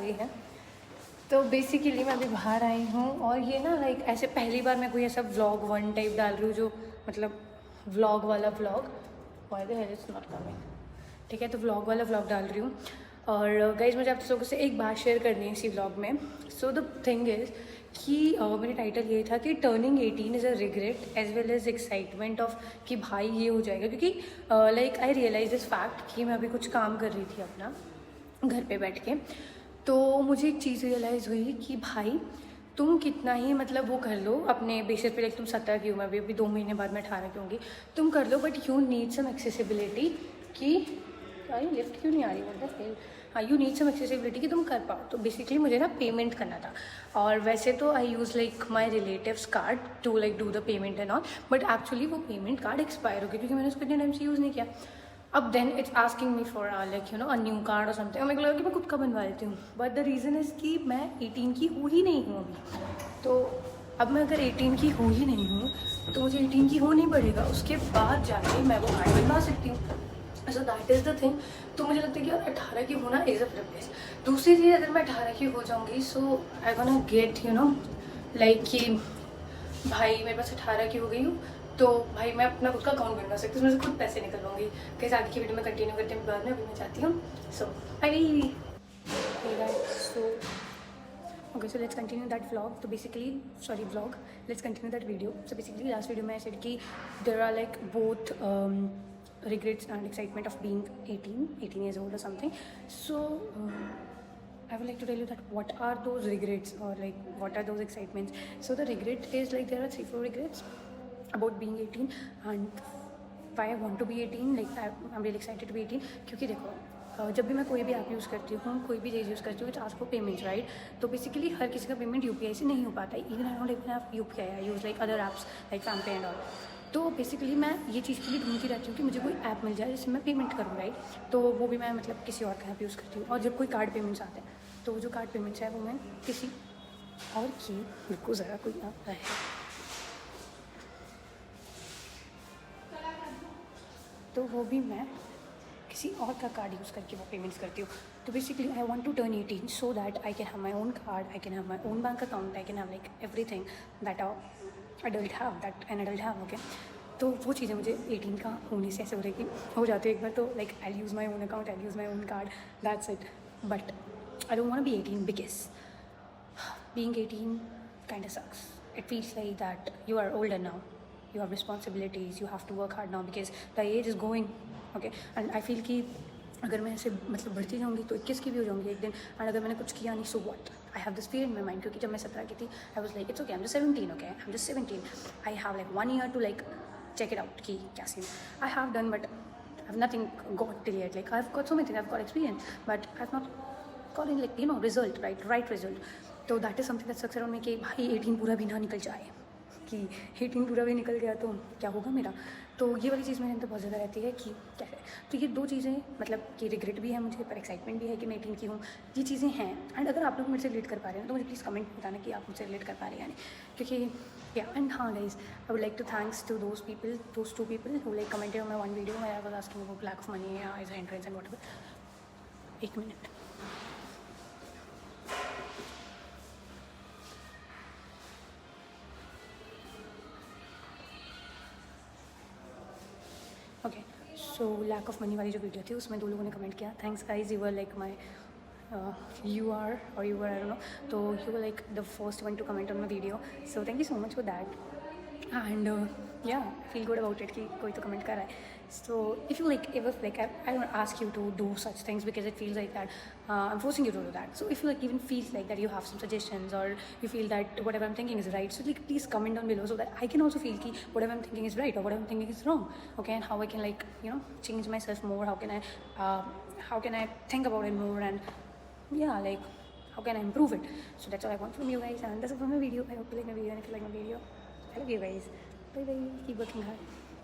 गई है। तो बेसिकली मैं अभी बाहर आई हूँ और ये ना लाइक ऐसे पहली बार मैं कोई ऐसा व्लॉग 1 टाइप डाल रही हूँ जो मतलब व्लॉग वाला vlog, why the hell it's not coming, ठीक है। तो व्लॉग वाला व्लॉग डाल रही हूँ। और गाइज मुझे आप लोगों से एक बात शेयर करनी है इसी व्लॉग में। सो द थिंग इज़ कि मेरा टाइटल ये था कि turning 18 is a regret as well as excitement of कि भाई ये हो जाएगा, क्योंकि like I realise this fact कि मैं अभी कुछ काम कर रही थी अपना घर पे बैठ के, तो मुझे एक चीज़ रियलाइज़ हुई कि भाई तुम कितना ही मतलब वो कर लो अपने बेसिस पे, लाइक तुम 17 की हो, मैं अभी 2 महीने बाद मैं 18 की होंगी, तुम कर लो, but you need some accessibility कि अरे लिफ्ट क्यों नहीं आ रही बोलते। हाँ, यू नीड सम एक्सेसिबिलिटी कि तुम कर पाओ। तो बेसिकली मुझे ना पेमेंट करना था, और वैसे तो I use like my relatives card to like do the payment and all, but actually वो पेमेंट कार्ड एक्सपायर हो गया क्योंकि मैंने उसको इतने टाइम से यूज़ नहीं किया। अब then it's asking me for like you know a new card और समथिंग, और मेरे को लगा कि मैं खुद का बनवा लेती हूँ, बट द रीज़न इज़ कि मैं 18 की हो ही नहीं हूँ अभी। तो अब मैं अगर 18 की हो ही नहीं हूँ तो मुझे 18 की हो नहीं पड़ेगा, उसके बाद जाके मैं वो कार्ड बनवा सकती हूँ। So that is the thing. तो मुझे लगता है कि यार 18 की होना इज़ अ प्रिविलेज। दूसरी चीज़, अगर मैं 18 की हो जाऊँगी so I gonna get you know like कि भाई मेरे पास 18 की हो गई हूँ तो भाई मैं अपना खुद का अकाउंट बनवा सकती हूँ, उसमें से खुद पैसे निकलवाऊंगी। कैसे आगे की वीडियो में कंटिन्यू करते हैं बाद में, अभी मैं चाहती हूँ सो आई सो okay, so let's continue that vlog. So basically, sorry vlog, let's continue that video. So basically last video में I said कि there are like both regrets and excitement of being 18 years old or something. So I would like to tell you that what are those regrets or like what are those excitements. So the regret is like there are 3-4 regrets about being 18 and why I want to be 18, like I'm really excited to be 18 क्योंकि देखो जब भी मैं कोई भी app use करती हूँ, कोई भी चीज़ यूज़ करती हूँ, it's ask for payments right. तो बेसिकली हर किसी का पेमेंट यूपीआई से नहीं हो पाता है। Even I don't even have UPI, I use like other apps like PhonePe and all. तो बेसिकली मैं ये चीज़ के लिए ढूंढती रहती हूँ कि मुझे कोई ऐप मिल जाए जिससे मैं पेमेंट करूँ राइट। तो वो भी मैं मतलब किसी और का ऐप यूज़ करती हूँ। और जब कोई कार्ड पेमेंट्स आते हैं तो वो जो कार्ड पेमेंट्स है वो मैं किसी और की, बिल्कुल ज़रा कोई आता है तो वो भी मैं किसी और का कार्ड यूज़ करके वो पेमेंट्स करती हूँ। तो basically I want to turn 18 so that I can have my own card, I can have my own bank account, I can have like everything that adult have, that an adult have. Okay, तो वो चीज़ें मुझे 18 का होने से ऐसे हो रही कि हो जाती है एक बार तो like I use my own account, I use my own card, that's it. But I don't want be 18 because being 18 kind of sucks. It feels like that you are older now, you have responsibilities, you have to work hard now because the age is going. Okay, and I feel कि अगर मैं ऐसे मतलब बढ़ती जाऊँगी तो 21 की भी हो जाऊँगी एक दिन, एंड अगर मैंने कुछ किया नहीं so what. I have this fear in my mind क्योंकि जब मैं 17 की थी I was like it's okay, I am just 17, okay, I am just 17, I have like 1 year to like check it out कि क्या scene I have done, but I have nothing got till yet. Like I have got so many things, I have got experience, but I have not got in like you know result, right result. तो that is something that success on me कि भाई 18 पूरा भी ना निकल जाए, कि 18 पूरा भी निकल गया तो क्या होगा मेरा। तो ये वाली चीज़ मेरे अंदर बहुत ज़्यादा रहती है कि क्या है। तो ये 2 चीज़ें मतलब कि रिग्रेट भी है मुझे पर एक्साइटमेंट भी है कि मैं 18 की हूँ, ये चीज़ें हैं। एंड अगर आप लोग मुझसे रिलेट कर पा रहे हैं तो मुझे प्लीज़ कमेंट बताना कि आप मुझसे रिलेट कर पा रहे हैं यानी, क्योंकि या एंड हाँ guys I would like to thanks to those two people who like commented on my one video I was asking about lack of money as entrance and whatever. 1 minute. Okay, so lack of money वाली जो video थी उसमें 2 लोगों ने comment किया, thanks guys, you were like my you are or you were I don't know, so you were like the first one to comment on my video, so thank you so much for that. And yeah, I feel good about it कि कोई तो comment कर रहा है. So if you like, if like I don't ask you to do such things because it feels like that I'm forcing you to do that. So if you like even feels like that you have some suggestions or you feel that whatever I'm thinking is right, so like please comment down below so that I can also feel कि whatever I'm thinking is right or whatever I'm thinking is wrong. Okay, and how I can like you know change myself more. How can I think about it more, and yeah, like how can I improve it. So that's all I want from you guys, and that's it for my video. I hope you like my video, and if you like my video I love you guys. Bye bye, keep working hard.